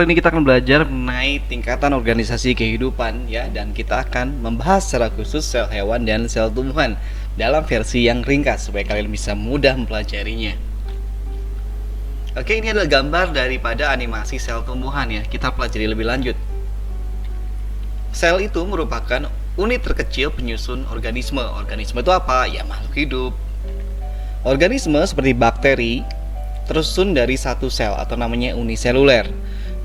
kali ini kita akan belajar mengenai tingkatan organisasi kehidupan ya, dan kita akan membahas secara khusus sel hewan dan sel tumbuhan dalam versi yang ringkas supaya kalian bisa mudah mempelajarinya. Oke, ini adalah gambar daripada animasi sel tumbuhan ya. Kita pelajari lebih lanjut. Sel itu merupakan unit terkecil penyusun organisme. Organisme itu apa? Ya, makhluk hidup. Organisme seperti bakteri tersusun dari satu sel atau namanya uniseluler.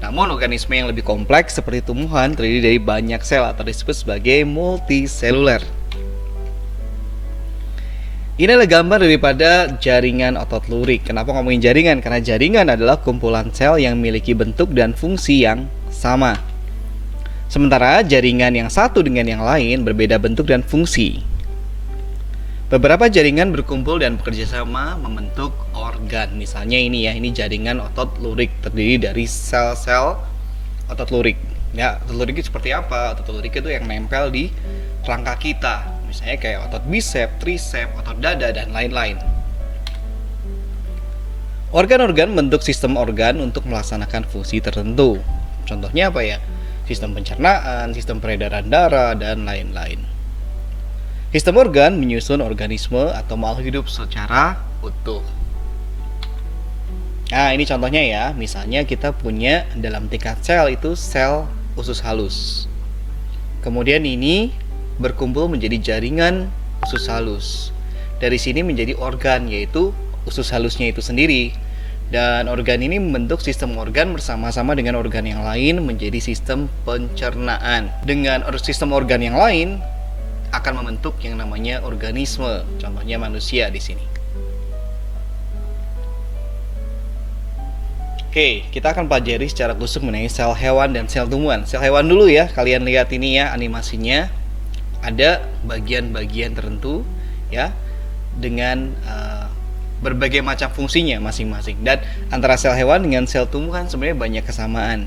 Namun organisme yang lebih kompleks seperti tumbuhan terdiri dari banyak sel atau disebut sebagai multiseluler. Ini adalah gambar daripada jaringan otot lurik. Kenapa ngomongin jaringan? Karena jaringan adalah kumpulan sel yang memiliki bentuk dan fungsi yang sama. Sementara jaringan yang satu dengan yang lain berbeda bentuk dan fungsi. Beberapa jaringan berkumpul dan bekerja sama membentuk organ. Misalnya ini ya, ini jaringan otot lurik terdiri dari sel-sel otot lurik. Ya, otot lurik itu seperti apa? Otot lurik itu yang nempel di rangka kita. Misalnya kayak otot bisep, trisep, otot dada, dan lain-lain. Organ-organ membentuk sistem organ untuk melaksanakan fungsi tertentu. Contohnya apa ya? Sistem pencernaan, sistem peredaran darah, dan lain-lain. Sistem organ menyusun organisme atau makhluk hidup secara utuh. Nah, ini contohnya ya. Misalnya kita punya dalam tingkat sel itu sel usus halus. Kemudian ini berkumpul menjadi jaringan usus halus. Dari sini menjadi organ, yaitu usus halusnya itu sendiri. Dan organ ini membentuk sistem organ bersama-sama dengan organ yang lain menjadi sistem pencernaan. Dengan sistem organ yang lain akan membentuk yang namanya organisme, contohnya manusia di sini. Oke, kita akan pelajari secara khusus mengenai sel hewan dan sel tumbuhan. Sel hewan dulu ya, kalian lihat ini ya animasinya. Ada bagian-bagian tertentu ya dengan berbagai macam fungsinya masing-masing. Dan antara sel hewan dengan sel tumbuhan sebenarnya banyak kesamaan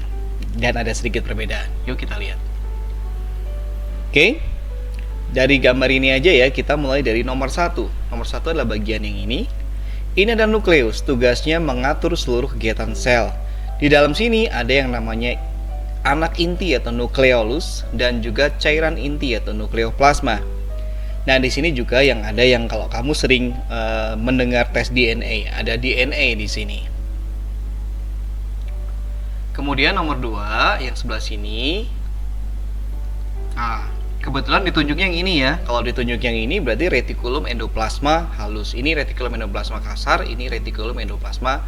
dan ada sedikit perbedaan. Yuk kita lihat. Oke. Dari gambar ini aja ya, kita mulai dari nomor 1. Nomor 1 adalah bagian yang ini. Ini adalah nukleus, tugasnya mengatur seluruh kegiatan sel. Di dalam sini ada yang namanya anak inti atau nukleolus dan juga cairan inti atau nukleoplasma. Nah, di sini juga yang ada yang kalau kamu sering mendengar tes DNA, ada DNA di sini. Kemudian nomor 2 yang sebelah sini. Kebetulan ditunjuk yang ini ya. Kalau ditunjuk yang ini berarti retikulum endoplasma halus. Ini retikulum endoplasma kasar, ini retikulum endoplasma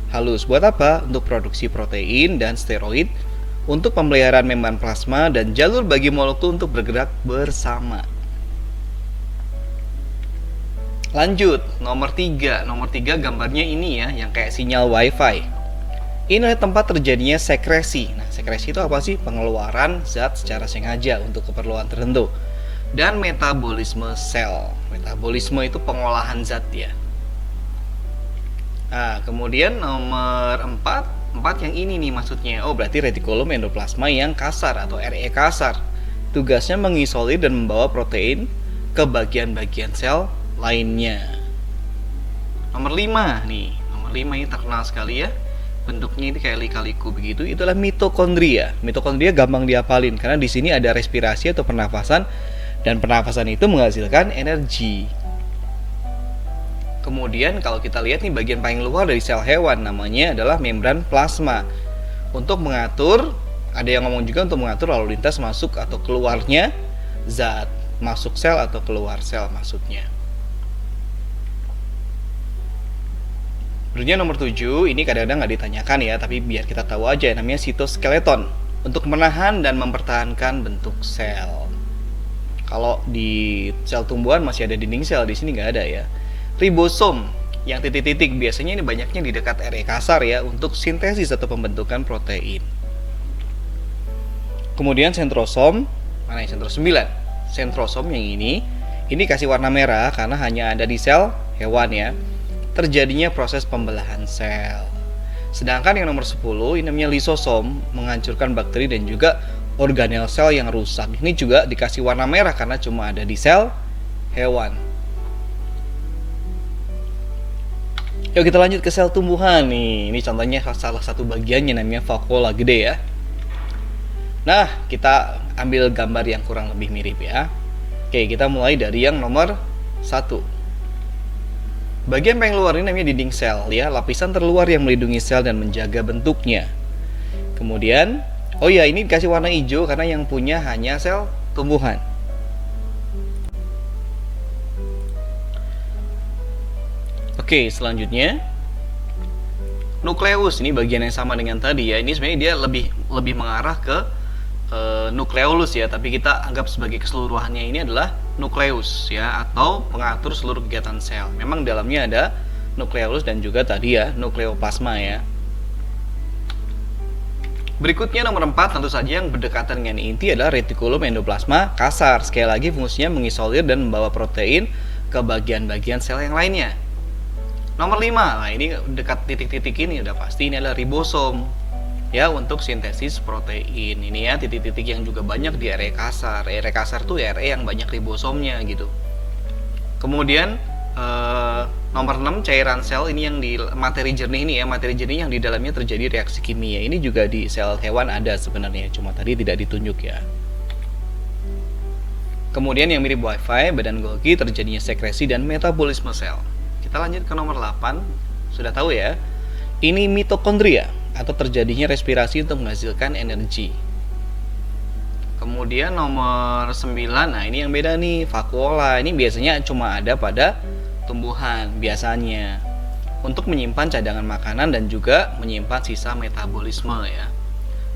halus. Buat apa? Untuk produksi protein dan steroid, untuk pemeliharaan membran plasma dan jalur bagi molekul untuk bergerak bersama. Lanjut, nomor 3. Nomor 3 gambarnya ini ya, yang kayak sinyal wifi. Ini adalah tempat terjadinya sekresi. Nah, sekresi itu apa sih? Pengeluaran zat secara sengaja untuk keperluan tertentu. Dan metabolisme sel. Metabolisme itu pengolahan zat ya. Nah, kemudian nomor 4. 4 yang ini nih maksudnya. Oh, berarti retikulum endoplasma yang kasar atau RE kasar. Tugasnya mengisolir dan membawa protein ke bagian-bagian sel lainnya. Nomor 5 nih. Nomor 5 ini terkenal sekali ya. Bentuknya ini kayak lika-liku begitu. Itulah mitokondria. Mitokondria gampang dihafalin karena di sini ada respirasi atau pernafasan, dan pernafasan itu menghasilkan energi. Kemudian kalau kita lihat nih bagian paling luar dari sel hewan, namanya adalah membran plasma. Untuk mengatur, ada yang ngomong juga untuk mengatur lalu lintas masuk atau keluarnya zat, masuk sel atau keluar sel maksudnya. Berikutnya nomor 7, ini kadang-kadang nggak ditanyakan ya, tapi biar kita tahu aja, namanya sitoskeleton, untuk menahan dan mempertahankan bentuk sel. Kalau di sel tumbuhan masih ada dinding sel, di sini nggak ada ya. Ribosom, yang titik-titik, biasanya ini banyaknya di dekat RE kasar ya, untuk sintesis atau pembentukan protein. Kemudian sentrosom, mana yang sentrosom 9? Sentrosom yang ini kasih warna merah karena hanya ada di sel hewan ya. Terjadinya proses pembelahan sel. Sedangkan yang nomor 10 ini namanya lisosom, menghancurkan bakteri dan juga organel sel yang rusak. Ini juga dikasih warna merah karena cuma ada di sel hewan. Yuk kita lanjut ke sel tumbuhan nih. Ini contohnya salah satu bagiannya namanya vakuola gede ya. Nah, kita ambil gambar yang kurang lebih mirip ya. Oke, kita mulai dari yang nomor 1. Bagian paling luar ini namanya dinding sel ya, lapisan terluar yang melindungi sel dan menjaga bentuknya. Kemudian, oh ya, ini dikasih warna hijau karena yang punya hanya sel tumbuhan. Oke, selanjutnya nukleus. Ini bagian yang sama dengan tadi ya. Ini sebenarnya dia lebih mengarah ke nukleolus ya, tapi kita anggap sebagai keseluruhannya ini adalah nukleus ya, atau pengatur seluruh kegiatan sel. Memang dalamnya ada nukleolus dan juga tadi ya nukleoplasma ya. Berikutnya nomor 4 tentu saja yang berdekatan dengan inti adalah retikulum endoplasma kasar. Sekali lagi fungsinya mengisolir dan membawa protein ke bagian-bagian sel yang lainnya. Nomor 5, nah ini dekat titik-titik ini udah pasti ini adalah ribosom ya, untuk sintesis protein. Ini ya titik-titik yang juga banyak di area kasar. Area kasar tuh area yang banyak ribosomnya gitu. Kemudian nomor 6 cairan sel, ini yang di materi jernih ini ya, materi jernih yang di dalamnya terjadi reaksi kimia. Ini juga di sel hewan ada sebenarnya, cuma tadi tidak ditunjuk ya. Kemudian yang mirip wifi, badan Golgi, terjadinya sekresi dan metabolisme sel. Kita lanjut ke nomor 8. Sudah tahu ya. Ini mitokondria atau terjadinya respirasi untuk menghasilkan energi. Kemudian nomor 9, nah ini yang beda nih, vakuola. Ini biasanya cuma ada pada tumbuhan biasanya untuk menyimpan cadangan makanan dan juga menyimpan sisa metabolisme ya.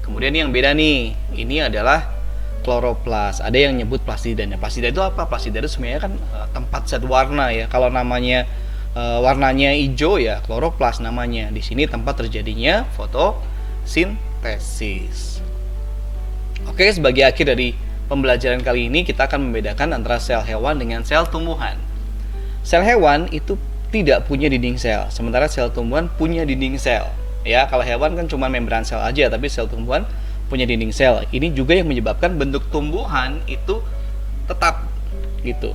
Kemudian yang beda nih, ini adalah kloroplas. Ada yang nyebut plasida. Plasida itu apa? Plasida itu sebenarnya kan tempat zat warna ya. Kalau namanya warnanya hijau ya kloroplas namanya. Di sini tempat terjadinya fotosintesis. Oke, sebagai akhir dari pembelajaran kali ini kita akan membedakan antara sel hewan dengan sel tumbuhan. Sel hewan itu tidak punya dinding sel, sementara sel tumbuhan punya dinding sel. Ya, kalau hewan kan cuma membran sel aja, tapi sel tumbuhan punya dinding sel. Ini juga yang menyebabkan bentuk tumbuhan itu tetap gitu.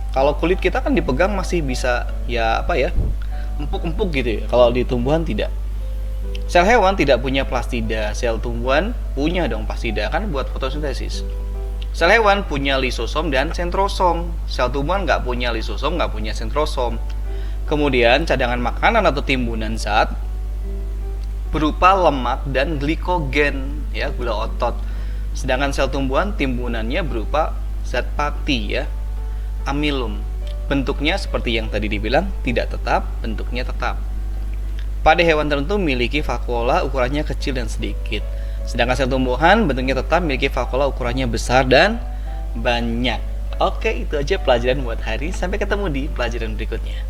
Kalau kulit kita kan dipegang masih bisa ya empuk-empuk gitu ya. Kalau di tumbuhan tidak. Sel hewan tidak punya plastida, sel tumbuhan punya dong plastida kan buat fotosintesis. Sel hewan punya lisosom dan sentrosom. Sel tumbuhan nggak punya lisosom, nggak punya sentrosom. Kemudian cadangan makanan atau timbunan zat berupa lemak dan glikogen ya, gula otot. Sedangkan sel tumbuhan timbunannya berupa zat pati ya, amilum. Bentuknya seperti yang tadi dibilang tidak tetap, bentuknya tetap. Pada hewan tertentu memiliki vakuola ukurannya kecil dan sedikit. Sedangkan sel tumbuhan bentuknya tetap memiliki vakuola ukurannya besar dan banyak. Oke, itu aja pelajaran buat hari. Sampai ketemu di pelajaran berikutnya.